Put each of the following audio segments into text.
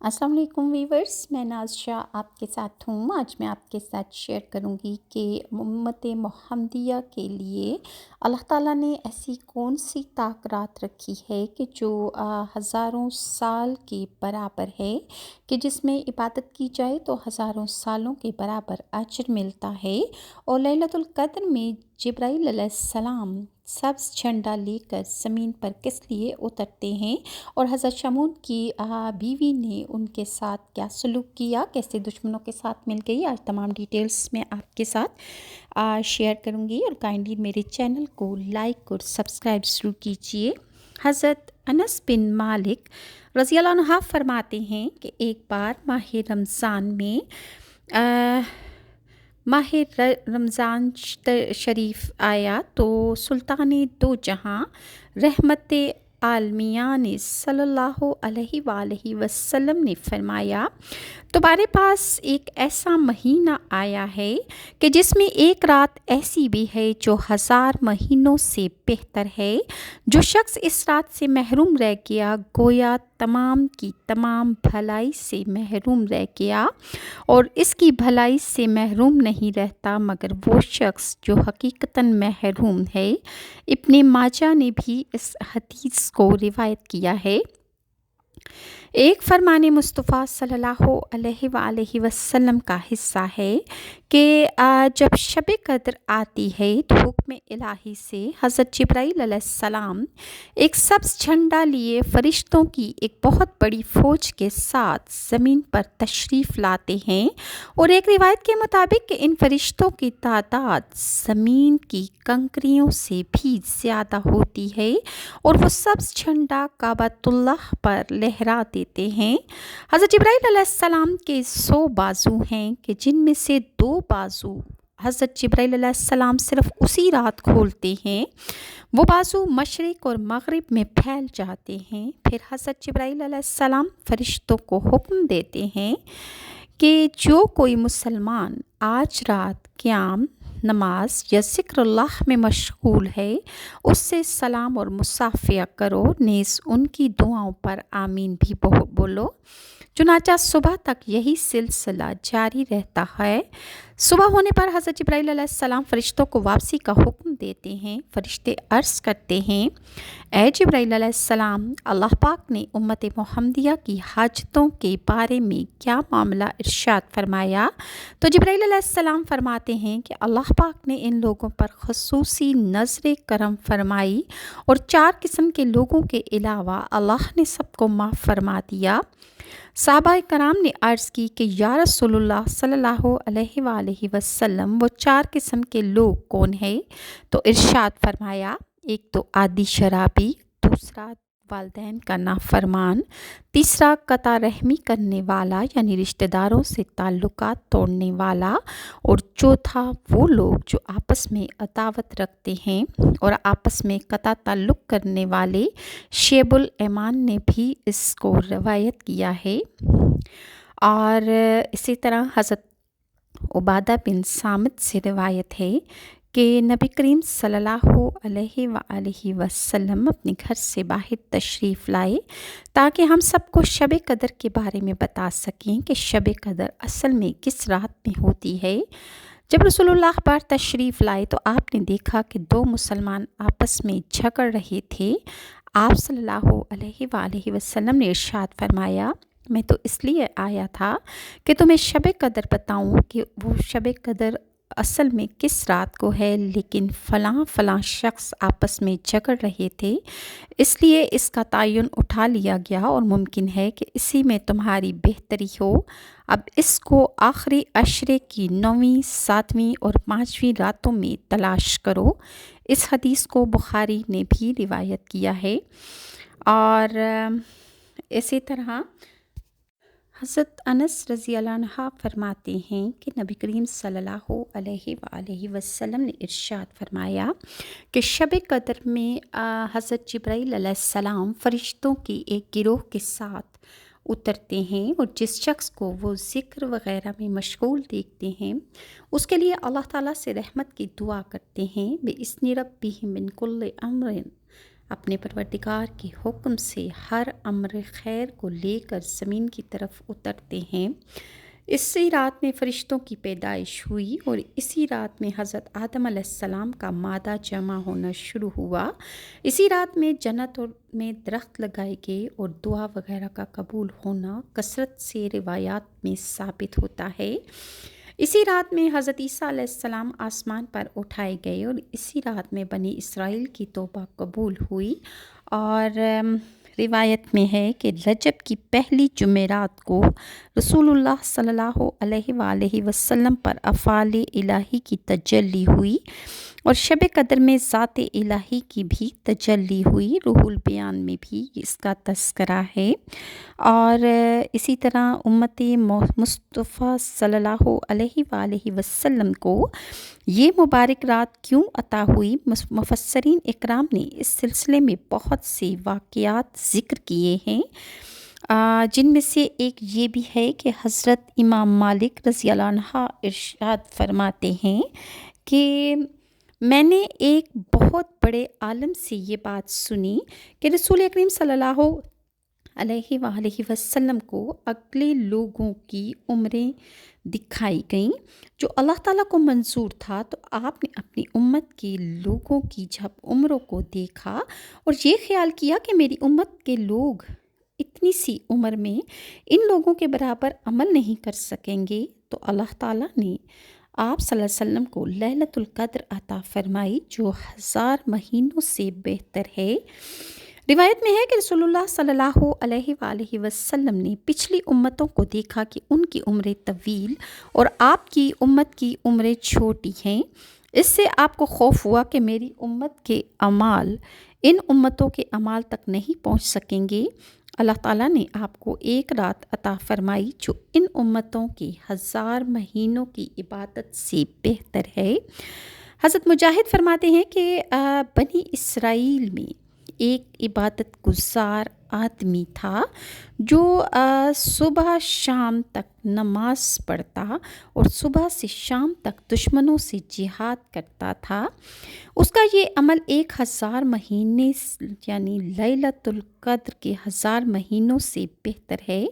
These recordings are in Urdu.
السلام علیکم ویورز، میں ناز شاہ آپ کے ساتھ ہوں۔ آج میں آپ کے ساتھ شیئر کروں گی کہ امت محمدیہ کے لیے اللہ تعالیٰ نے ایسی کون سی طاق رات رکھی ہے کہ جو ہزاروں سال کے برابر ہے، کہ جس میں عبادت کی جائے تو ہزاروں سالوں کے برابر اجر ملتا ہے۔ اور لیلۃ القدر میں جبرائیل علیہ السلام سبز جھنڈا لے کر زمین پر کس لیے اترتے ہیں، اور حضرت شمعون کی بیوی نے ان کے ساتھ کیا سلوک کیا، کیسے دشمنوں کے ساتھ مل گئی، آج تمام ڈیٹیلز میں آپ کے ساتھ شیئر کروں گی۔ اور کائنڈلی میرے چینل کو لائک اور سبسکرائب ضرور کیجیے۔ حضرت انس بن مالک رضی اللہ عنہ فرماتے ہیں کہ ایک بار ماہ رمضان شریف آیا تو سلطان دو جہاں رحمت عالمیان صلی اللہ علیہ وآلہ وسلم نے فرمایا، تمہارے پاس ایک ایسا مہینہ آیا ہے کہ جس میں ایک رات ایسی بھی ہے جو 1000 مہینوں سے بہتر ہے۔ جو شخص اس رات سے محروم رہ گیا گویا تمام کی تمام بھلائی سے محروم رہ گیا، اور اس کی بھلائی سے محروم نہیں رہتا مگر وہ شخص جو حقیقتاً محروم ہے۔ ابن ماجہ نے بھی اس حدیث کو روایت کیا ہے۔ ایک فرمان مصطفیٰ صلی اللہ علیہ وآلہ وسلم کا حصہ ہے کہ جب شب قدر آتی ہے تو حکم الہی سے حضرت جبرائیل علیہ السلام ایک سبز جھنڈا لیے فرشتوں کی ایک بہت بڑی فوج کے ساتھ زمین پر تشریف لاتے ہیں، اور ایک روایت کے مطابق کہ ان فرشتوں کی تعداد زمین کی کنکریوں سے بھی زیادہ ہوتی ہے، اور وہ سبز جھنڈا کعبۃ اللہ پر لہرا دیتے ہیں۔ حضرت جبرائیل علیہ السلام کے 100 بازو ہیں کہ جن میں سے 2 بازو حضرت جبرائیل علیہ السلام صرف اسی رات کھولتے ہیں۔ وہ بازو مشرق اور مغرب میں پھیل جاتے ہیں۔ پھر حضرت جبرائیل علیہ السلام فرشتوں کو حکم دیتے ہیں کہ جو کوئی مسلمان آج رات قیام، نماز یا ذکر اللہ میں مشغول ہے اس سے سلام اور مصافحہ کرو، نیز ان کی دعاؤں پر آمین بھی بولو۔ چنانچہ صبح تک یہی سلسلہ جاری رہتا ہے۔ صبح ہونے پر حضرت جبرائیل علیہ السلام فرشتوں کو واپسی کا حکم دیتے ہیں۔ فرشتے عرض کرتے ہیں، اے جبرائیل علیہ السلام، اللہ پاک نے امت محمدیہ کی حاجتوں کے بارے میں کیا معاملہ ارشاد فرمایا؟ تو جبرائیل علیہ السلام فرماتے ہیں کہ اللہ پاک نے ان لوگوں پر خصوصی نظر کرم فرمائی، اور 4 قسم کے لوگوں کے علاوہ اللہ نے سب کو معاف فرما دیا۔ صحابہ کرام نے عرض کی کہ یا رسول اللہ صلی اللہ علیہ وآلہ وسلم، وہ 4 قسم کے لوگ کون ہیں؟ تو ارشاد فرمایا، ایک تو عادی شرابی، دوسرا والدین کا نافرمان، تیسرا قطع رحمی کرنے والا یعنی رشتہ داروں سے تعلقات توڑنے والا، اور چوتھا وہ لوگ جو آپس میں عداوت رکھتے ہیں اور آپس میں قطع تعلق کرنے والے۔ شیب الایمان نے بھی اس کو روایت کیا ہے۔ اور اسی طرح حضرت عبادہ بن صامت سے روایت ہے کہ نبی کریم صلی اللہ علیہ وآلہ وسلم اپنے گھر سے باہر تشریف لائے تاکہ ہم سب کو شب قدر کے بارے میں بتا سکیں کہ شب قدر اصل میں کس رات میں ہوتی ہے۔ جب رسول اللہ باہر تشریف لائے تو آپ نے دیکھا کہ 2 مسلمان آپس میں جھگڑ رہے تھے۔ آپ صلی اللہ علیہ وآلہ وسلم نے ارشاد فرمایا، میں تو اس لیے آیا تھا کہ تمہیں شب قدر بتاؤں کہ وہ شب قدر اصل میں کس رات کو ہے، لیکن فلاں شخص آپس میں جھگڑ رہے تھے، اس لیے اس کا تعین اٹھا لیا گیا، اور ممکن ہے کہ اسی میں تمہاری بہتری ہو۔ اب اس کو آخری عشرے کی 9ویں، 7ویں اور 5ویں راتوں میں تلاش کرو۔ اس حدیث کو بخاری نے بھی روایت کیا ہے۔ اور اسی طرح حضرت انس رضی اللہ عنہ فرماتے ہیں کہ نبی کریم صلی اللہ علیہ وآلہ وسلم نے ارشاد فرمایا کہ شب قدر میں حضرت جبرائیل علیہ السلام فرشتوں کی ایک گروہ کے ساتھ اترتے ہیں، اور جس شخص کو وہ ذکر وغیرہ میں مشغول دیکھتے ہیں اس کے لیے اللہ تعالیٰ سے رحمت کی دعا کرتے ہیں۔ بِإِذْنِ رَبِّهِمْ مِنْ كُلِّ أَمْرٍ اپنے پروردگار کے حکم سے ہر امر خیر کو لے کر زمین کی طرف اترتے ہیں۔ اسی رات میں فرشتوں کی پیدائش ہوئی اور اسی رات میں حضرت آدم علیہ السلام کا مادہ جمع ہونا شروع ہوا۔ اسی رات میں جنت میں درخت لگائے گئے اور دعا وغیرہ کا قبول ہونا کثرت سے روایات میں ثابت ہوتا ہے۔ اسی رات میں حضرت عیسیٰ علیہ السلام آسمان پر اٹھائے گئے اور اسی رات میں بنی اسرائیل کی توبہ قبول ہوئی، اور روایت میں ہے کہ رجب کی پہلی جمعرات کو رسول اللہ صلی اللہ علیہ وآلہ وسلم پر افعال الہی کی تجلی ہوئی، اور شب قدر میں ذات الہی کی بھی تجلی ہوئی۔ روح البیان میں بھی اس کا تذکرہ ہے۔ اور اسی طرح امت مصطفیٰ صلی اللہ علیہ وآلہ وسلم کو یہ مبارک رات کیوں عطا ہوئی، مفسرین اکرام نے اس سلسلے میں بہت سے واقعات ذکر کیے ہیں، جن میں سے ایک یہ بھی ہے کہ حضرت امام مالک رضی اللہ عنہ ارشاد فرماتے ہیں کہ میں نے ایک بہت بڑے عالم سے یہ بات سنی کہ رسول اکرم صلی اللہ علیہ وآلہ وسلم کو اگلے لوگوں کی عمریں دکھائی گئیں جو اللہ تعالیٰ کو منظور تھا، تو آپ نے اپنی امت کے لوگوں کی جب عمروں کو دیکھا اور یہ خیال کیا کہ میری امت کے لوگ اتنی سی عمر میں ان لوگوں کے برابر عمل نہیں کر سکیں گے، تو اللہ تعالیٰ نے آپ صلی اللہ علیہ وسلم کو لیلۃ القدر عطا فرمائی جو 1000 مہینوں سے بہتر ہے۔ روایت میں ہے کہ رسول اللہ صلی اللہ علیہ وآلہ وسلم نے پچھلی امتوں کو دیکھا کہ ان کی عمریں طویل اور آپ کی امت کی عمریں چھوٹی ہیں۔ اس سے آپ کو خوف ہوا کہ میری امت کے اعمال ان امتوں کے اعمال تک نہیں پہنچ سکیں گے۔ اللہ تعالیٰ نے آپ کو ایک رات عطا فرمائی جو ان امتوں کے 1000 مہینوں کی عبادت سے بہتر ہے۔ حضرت مجاہد فرماتے ہیں کہ بنی اسرائیل میں ایک عبادت گزار آدمی تھا جو صبح شام تک نماز پڑھتا اور صبح سے شام تک دشمنوں سے جہاد کرتا تھا۔ اس کا یہ عمل 1000 مہینے یعنی لیلۃ القدر کے 1000 مہینوں سے بہتر ہے،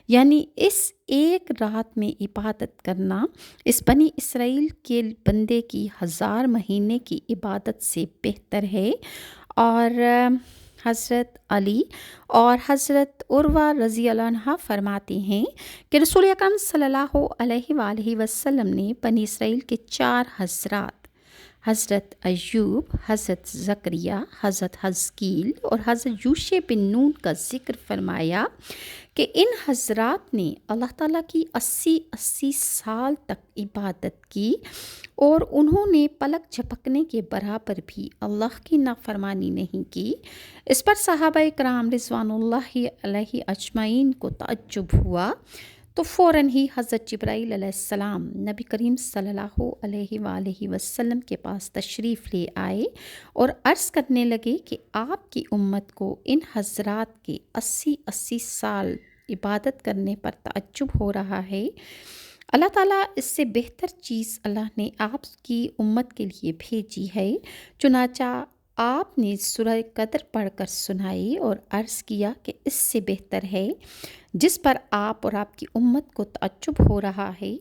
یعنی اس ایک رات میں عبادت کرنا اس بنی اسرائیل کے بندے کی 1000 مہینے کی عبادت سے بہتر ہے۔ اور حضرت علی اور حضرت عروہ رضی اللہ عنہ فرماتے ہیں کہ رسول اکرم صلی اللہ علیہ وآلہ وسلم نے بنی اسرائیل کے 4 حضرات حضرت ایوب، حضرت زکریہ، حضرت حزقیل اور حضرت یوشع بن نون کا ذکر فرمایا کہ ان حضرات نے اللہ تعالیٰ کی 80 سال تک عبادت کی اور انہوں نے پلک جھپکنے کے برابر بھی اللہ کی نافرمانی نہیں کی۔ اس پر صحابہ کرام رضوان اللہ علیہ اجمعین کو تعجب ہوا، تو فوراً ہی حضرت جبرائیل علیہ السلام نبی کریم صلی اللہ علیہ وآلہ وسلم کے پاس تشریف لے آئے اور عرض کرنے لگے کہ آپ کی امت کو ان حضرات کے 80 سال عبادت کرنے پر تعجب ہو رہا ہے۔ اللہ تعالیٰ اس سے بہتر چیز اللہ نے آپ کی امت کے لیے بھیجی ہے، چنانچہ آپ نے سورہ قدر پڑھ کر سنائی اور عرض کیا کہ اس سے بہتر ہے، جس پر آپ اور آپ کی امت کو تعجب ہو رہا ہے۔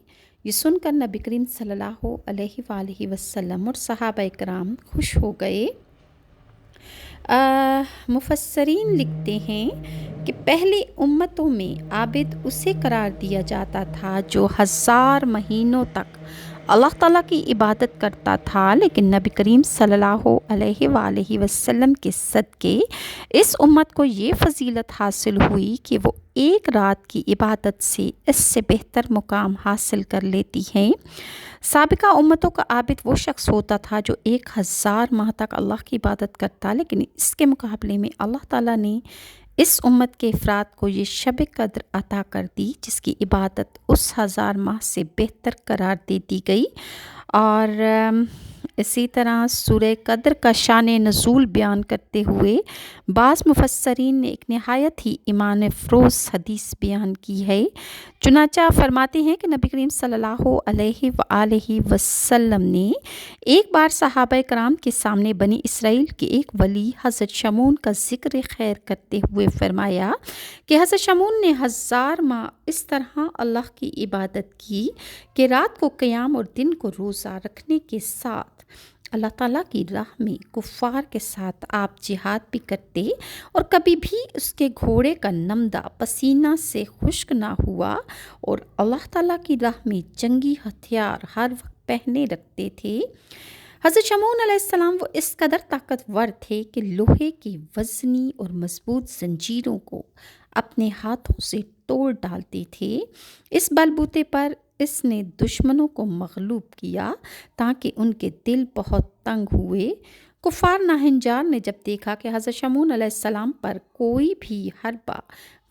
یہ سن کر نبی کریم صلی اللہ علیہ وآلہ وسلم اور صحابہ کرام خوش ہو گئے۔ مفسرین لکھتے ہیں کہ پہلی امتوں میں عابد اسے قرار دیا جاتا تھا جو 1000 مہینوں تک اللہ تعالیٰ کی عبادت کرتا تھا، لیکن نبی کریم صلی اللہ علیہ وآلہ وسلم کے صدقے اس امت کو یہ فضیلت حاصل ہوئی کہ وہ ایک رات کی عبادت سے اس سے بہتر مقام حاصل کر لیتی ہیں۔ سابقہ امتوں کا عابد وہ شخص ہوتا تھا جو 1000 ماہ تک اللہ کی عبادت کرتا، لیکن اس کے مقابلے میں اللہ تعالیٰ نے اس امت کے افراد کو یہ شب قدر عطا کر دی جس کی عبادت اس 1000 ماہ سے بہتر قرار دے دی گئی۔ اور اسی طرح سورہ قدر کا شان نزول بیان کرتے ہوئے بعض مفسرین نے ایک نہایت ہی ایمان افروز حدیث بیان کی ہے۔ چنانچہ فرماتے ہیں کہ نبی کریم صلی اللہ علیہ وآلہ وسلم نے ایک بار صحابہ کرام کے سامنے بنی اسرائیل کے ایک ولی حضرت شمعون کا ذکر خیر کرتے ہوئے فرمایا کہ حضرت شمعون نے 1000 ماہ اس طرح اللہ کی عبادت کی کہ رات کو قیام اور دن کو روزہ رکھنے کے ساتھ اللہ تعالیٰ کی راہ میں کفار کے ساتھ آپ جہاد بھی کرتے اور کبھی بھی اس کے گھوڑے کا نمدہ پسینہ سے خشک نہ ہوا، اور اللہ تعالیٰ کی راہ میں جنگی ہتھیار ہر وقت پہنے رکھتے تھے۔ حضرت شمعون علیہ السلام وہ اس قدر طاقتور تھے کہ لوہے کی وزنی اور مضبوط زنجیروں کو اپنے ہاتھوں سے توڑ ڈالتے تھے۔ اس بلبوتے پر اس نے دشمنوں کو مغلوب کیا تاکہ ان کے دل بہت تنگ ہوئے۔ کفار ناہنجار نے جب دیکھا کہ حضرت شمعون علیہ السلام پر کوئی بھی حربہ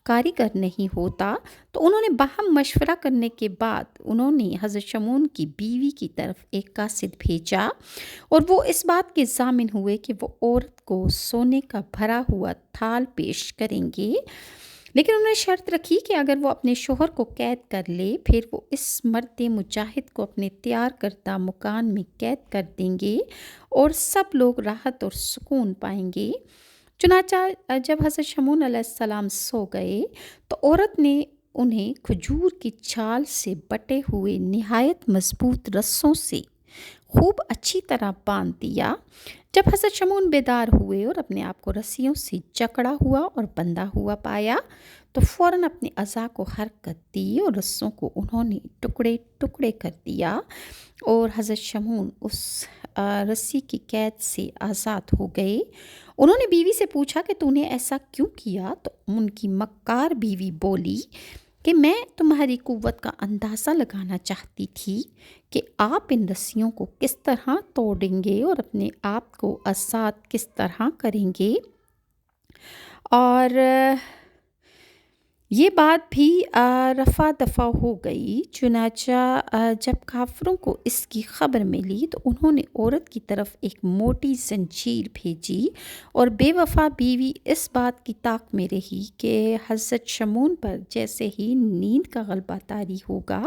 کاریگر نہیں ہوتا تو انہوں نے باہم مشورہ کرنے کے بعد انہوں نے حضرت شمعون کی بیوی کی طرف ایک قاصد بھیجا، اور وہ اس بات کے ضامن ہوئے کہ وہ عورت کو سونے کا بھرا ہوا تھال پیش کریں گے، لیکن انہوں نے شرط رکھی کہ اگر وہ اپنے شوہر کو قید کر لے پھر وہ اس مرد مجاہد کو اپنے تیار کردہ مکان میں قید کر دیں گے اور سب لوگ راحت اور سکون پائیں گے۔ چنانچہ جب حضرت شمعون علیہ السلام سو گئے تو عورت نے انہیں کھجور کی چھال سے بٹے ہوئے نہایت مضبوط رسوں سے خوب اچھی طرح باندھ دیا۔ جب حضرت شمعون بیدار ہوئے اور اپنے آپ کو رسیوں سے جکڑا ہوا اور بندھا ہوا پایا تو فوراً اپنے اعضاء کو حرکت دی اور رسوں کو انہوں نے ٹکڑے ٹکڑے کر دیا، اور حضرت شمعون اس رسی کی قید سے آزاد ہو گئے۔ انہوں نے بیوی سے پوچھا کہ تو نے ایسا کیوں کیا؟ تو ان کی مکار بیوی بولی کہ میں تمہاری قوت کا اندازہ لگانا چاہتی تھی کہ آپ ان رسیوں کو کس طرح توڑیں گے اور اپنے آپ کو آزاد کس طرح کریں گے۔ اور یہ بات بھی رفع دفع ہو گئی۔ چنانچہ جب کافروں کو اس کی خبر ملی تو انہوں نے عورت کی طرف ایک موٹی زنجیر بھیجی، اور بے وفا بیوی اس بات کی طاق میں رہی کہ حضرت شمعون پر جیسے ہی نیند کا غلبہ طاری ہوگا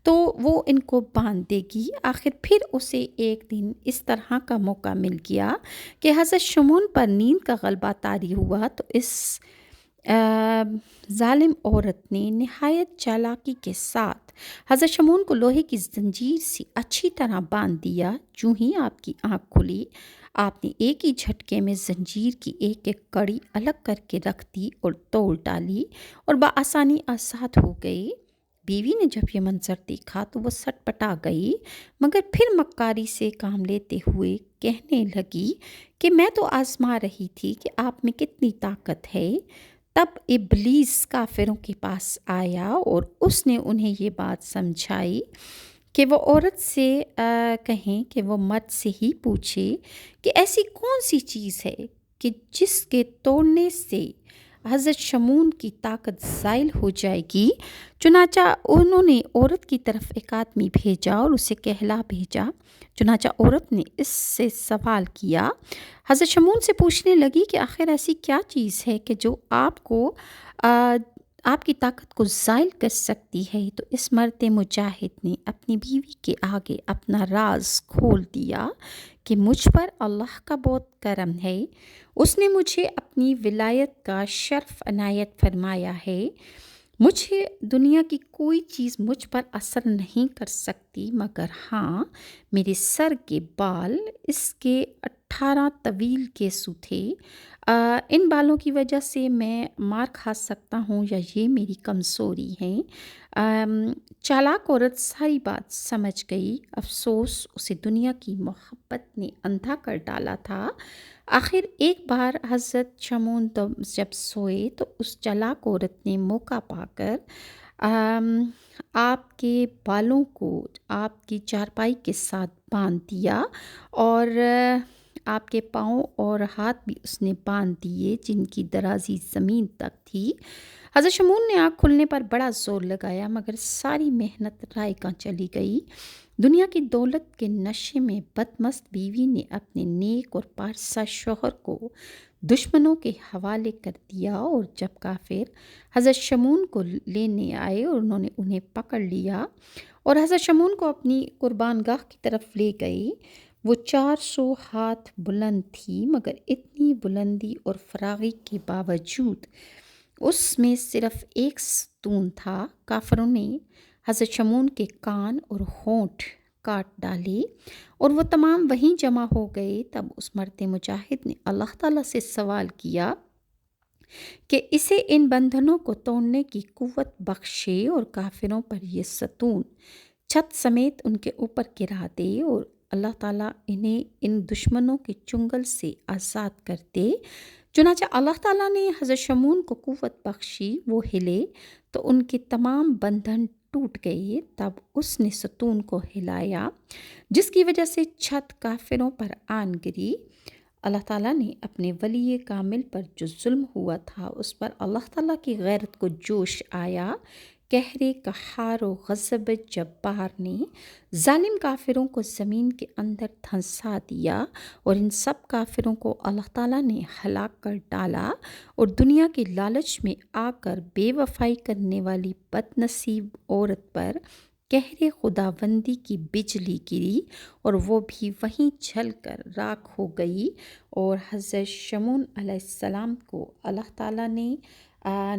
تو وہ ان کو باندھ دے گی۔ آخر پھر اسے ایک دن اس طرح کا موقع مل گیا کہ حضرت شمعون پر نیند کا غلبہ طاری ہوا تو اس ظالم عورت نے نہایت چالاکی کے ساتھ حضرت شمعون کو لوہے کی زنجیر سے اچھی طرح باندھ دیا۔ جو ہی آپ کی آنکھ کھلی آپ نے ایک ہی جھٹکے میں زنجیر کی ایک ایک کڑی الگ کر کے رکھ دی اور توڑ ڈالی اور بآسانی آزاد ہو گئے۔ بیوی نے جب یہ منظر دیکھا تو وہ سٹ پٹا گئی، مگر پھر مکاری سے کام لیتے ہوئے کہنے لگی کہ میں تو آزما رہی تھی کہ آپ میں کتنی طاقت ہے۔ تب ابلیس کافروں کے پاس آیا اور اس نے انہیں یہ بات سمجھائی کہ وہ عورت سے کہیں کہ وہ مرد سے ہی پوچھے کہ ایسی کون سی چیز ہے کہ جس کے توڑنے سے حضرت شمعون کی طاقت زائل ہو جائے گی۔ چنانچہ انہوں نے عورت کی طرف ایک آدمی بھیجا اور اسے کہلا بھیجا۔ چنانچہ عورت نے اس سے سوال کیا، حضرت شمعون سے پوچھنے لگی کہ آخر ایسی کیا چیز ہے کہ جو آپ کی طاقت کو زائل کر سکتی ہے؟ تو اس مرد مجاہد نے اپنی بیوی کے آگے اپنا راز کھول دیا کہ مجھ پر اللہ کا بہت کرم ہے، اس نے مجھے اپنی ولایت کا شرف عنایت فرمایا ہے۔ مجھے دنیا کی کوئی چیز مجھ پر اثر نہیں کر سکتی مگر ہاں میرے سر کے بال، اس کے 18 طویل کیسو تھے، ان بالوں کی وجہ سے میں مار کھا سکتا ہوں یا یہ میری کمزوری ہے۔ چالاک عورت ساری بات سمجھ گئی، افسوس اسے دنیا کی محبت نے اندھا کر ڈالا تھا۔ آخر ایک بار حضرت شمعون جب سوئے تو اس چالاک عورت نے موقع پا کر آپ کے بالوں کو آپ کی چارپائی کے ساتھ باندھ دیا اور آپ کے پاؤں اور ہاتھ بھی اس نے باندھ دیے جن کی درازی زمین تک تھی۔ حضرت شمعون نے آنکھ کھلنے پر بڑا زور لگایا مگر ساری محنت رائے گاں چلی گئی۔ دنیا کی دولت کے نشے میں بدمست بیوی نے اپنے نیک اور پارسا شوہر کو دشمنوں کے حوالے کر دیا، اور جب کافر حضرت شمعون کو لینے آئے اور انہوں نے انہیں پکڑ لیا اور حضرت شمعون کو اپنی قربان گاہ کی طرف لے گئے، وہ 400 ہاتھ بلند تھی، مگر اتنی بلندی اور فراغی کے باوجود اس میں صرف ایک ستون تھا۔ کافروں نے حضرت شمعون کے کان اور ہونٹ کاٹ ڈالے اور وہ تمام وہیں جمع ہو گئے۔ تب اس مرد مجاہد نے اللہ تعالیٰ سے سوال کیا کہ اسے ان بندھنوں کو توڑنے کی قوت بخشے اور کافروں پر یہ ستون چھت سمیت ان کے اوپر گرا دے، اور اللہ تعالیٰ انہیں ان دشمنوں کے چنگل سے آزاد کر دے۔ چنانچہ اللہ تعالیٰ نے حضرت شمعون کو قوت بخشی، وہ ہلے تو ان کے تمام بندھن ٹوٹ گئے۔ تب اس نے ستون کو ہلایا جس کی وجہ سے چھت کافروں پر آن گری۔ اللہ تعالیٰ نے اپنے ولی کامل پر جو ظلم ہوا تھا اس پر اللہ تعالیٰ کی غیرت کو جوش آیا۔ قہر قہار و غضب جبار نے ظالم کافروں کو زمین کے اندر دھنسا دیا، اور ان سب کافروں کو اللہ تعالیٰ نے ہلاک کر ڈالا، اور دنیا کے لالچ میں آ کر بے وفائی کرنے والی بد نصیب عورت پر قہر خداوندی کی بجلی گری، اور وہ بھی وہیں جل کر راکھ ہو گئی، اور حضرت شمعون علیہ السلام کو اللہ تعالیٰ نے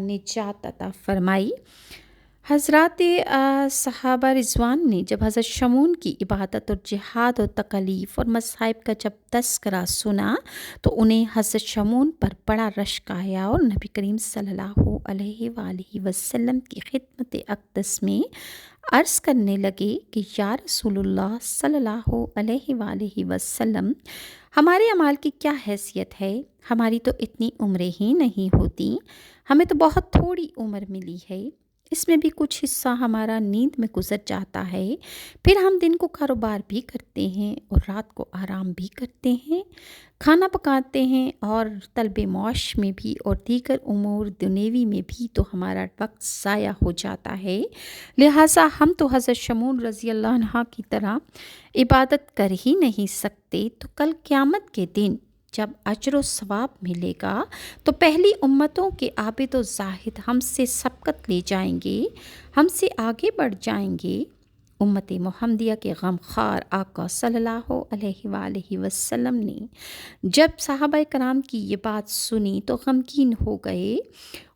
نجات عطا فرمائی۔ حضرات صحابہ رضوان نے جب حضرت شمعون کی عبادت اور جہاد اور تکالیف اور مصائب کا جب تذکرہ سنا تو انہیں حضرت شمعون پر بڑا رشک آیا، اور نبی کریم صلی اللہ علیہ وآلہ وسلم کی خدمت اقدس میں عرض کرنے لگے کہ یا رسول اللہ صلی اللہ علیہ وآلہ وسلم، ہمارے اعمال کی کیا حیثیت ہے؟ ہماری تو اتنی عمریں ہی نہیں ہوتی، ہمیں تو بہت تھوڑی عمر ملی ہے، اس میں بھی کچھ حصہ ہمارا نیند میں گزر جاتا ہے، پھر ہم دن کو کاروبار بھی کرتے ہیں اور رات کو آرام بھی کرتے ہیں، کھانا پکاتے ہیں اور طلب معاش میں بھی اور دیگر امور دنیوی میں بھی تو ہمارا وقت ضائع ہو جاتا ہے، لہٰذا ہم تو حضرت شمعون رضی اللہ عنہ کی طرح عبادت کر ہی نہیں سکتے، تو کل قیامت کے دن جب اجر و ثواب ملے گا تو پہلی امتوں کے عابد و زاہد ہم سے سبقت لے جائیں گے، ہم سے آگے بڑھ جائیں گے۔ امت محمدیہ کے غمخوار آقا صلی اللہ علیہ وآلہ وسلم نے جب صحابہ کرام کی یہ بات سنی تو غمگین ہو گئے،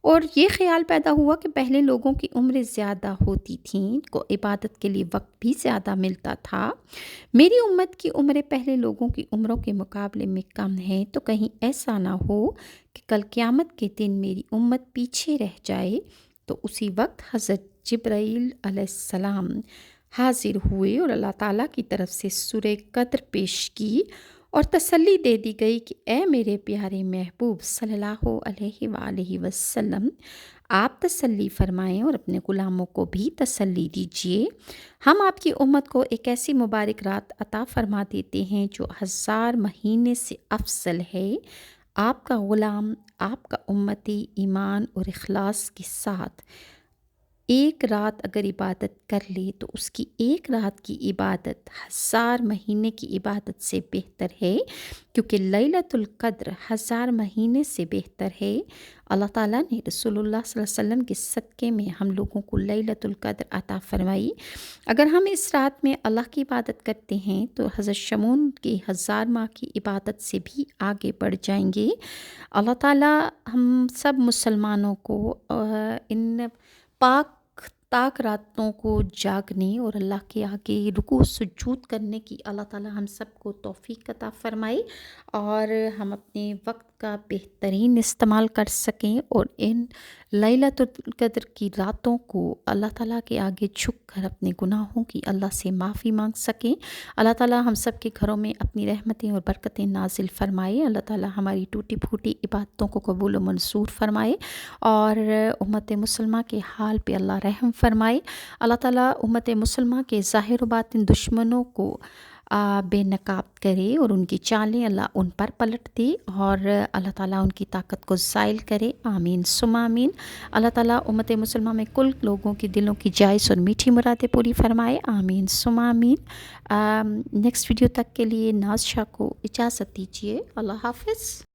اور یہ خیال پیدا ہوا کہ پہلے لوگوں کی عمریں زیادہ ہوتی تھیں، کو عبادت کے لیے وقت بھی زیادہ ملتا تھا، میری امت کی عمریں پہلے لوگوں کی عمروں کے مقابلے میں کم ہیں، تو کہیں ایسا نہ ہو کہ کل قیامت کے دن میری امت پیچھے رہ جائے۔ تو اسی وقت حضرت جبرائیل علیہ السلام حاضر ہوئے اور اللہ تعالیٰ کی طرف سے سورہ قدر پیش کی اور تسلی دے دی گئی کہ اے میرے پیارے محبوب صلی اللہ علیہ وآلہ وسلم، آپ تسلی فرمائیں اور اپنے غلاموں کو بھی تسلی دیجیے۔ ہم آپ کی امت کو ایک ایسی مبارک رات عطا فرما دیتے ہیں جو 1000 مہینے سے افضل ہے۔ آپ کا غلام، آپ کا امتی ایمان اور اخلاص کے ساتھ ایک رات اگر عبادت کر لے تو اس کی ایک رات کی عبادت 1000 مہینے کی عبادت سے بہتر ہے، کیونکہ لیلۃ القدر 1000 مہینے سے بہتر ہے۔ اللہ تعالیٰ نے رسول اللہ صلی اللہ علیہ وسلم کے صدقے میں ہم لوگوں کو لیلۃ القدر عطا فرمائی۔ اگر ہم اس رات میں اللہ کی عبادت کرتے ہیں تو حضرت شمعون کی 1000 ماہ کی عبادت سے بھی آگے بڑھ جائیں گے۔ اللہ تعالیٰ ہم سب مسلمانوں کو ان پاک تاک راتوں کو جاگنے اور اللہ کے آگے رکوع سجود کرنے کی اللہ تعالیٰ ہم سب کو توفیق عطا فرمائے، اور ہم اپنے وقت کا بہترین استعمال کر سکیں اور ان لیلۃ القدر کی راتوں کو اللہ تعالیٰ کے آگے جھک کر اپنے گناہوں کی اللہ سے معافی مانگ سکیں۔ اللہ تعالیٰ ہم سب کے گھروں میں اپنی رحمتیں اور برکتیں نازل فرمائے۔ اللہ تعالیٰ ہماری ٹوٹی پھوٹی عبادتوں کو قبول و منظور فرمائے، اور امت مسلمہ کے حال پہ اللہ رحم فرمائے۔ اللہ تعالیٰ امت مسلمہ کے ظاہر و باطن دشمنوں کو بے نقاب کرے اور ان کی چالیں اللہ ان پر پلٹ دے اور اللہ تعالیٰ ان کی طاقت کو زائل کرے، آمین ثم آمین۔ اللہ تعالیٰ امت مسلمہ میں کل لوگوں کی دلوں کی جائز اور میٹھی مرادیں پوری فرمائے، آمین ثم آمین۔ نیکسٹ ویڈیو تک کے لیے ناز شاہ کو اجازت دیجیے، اللہ حافظ۔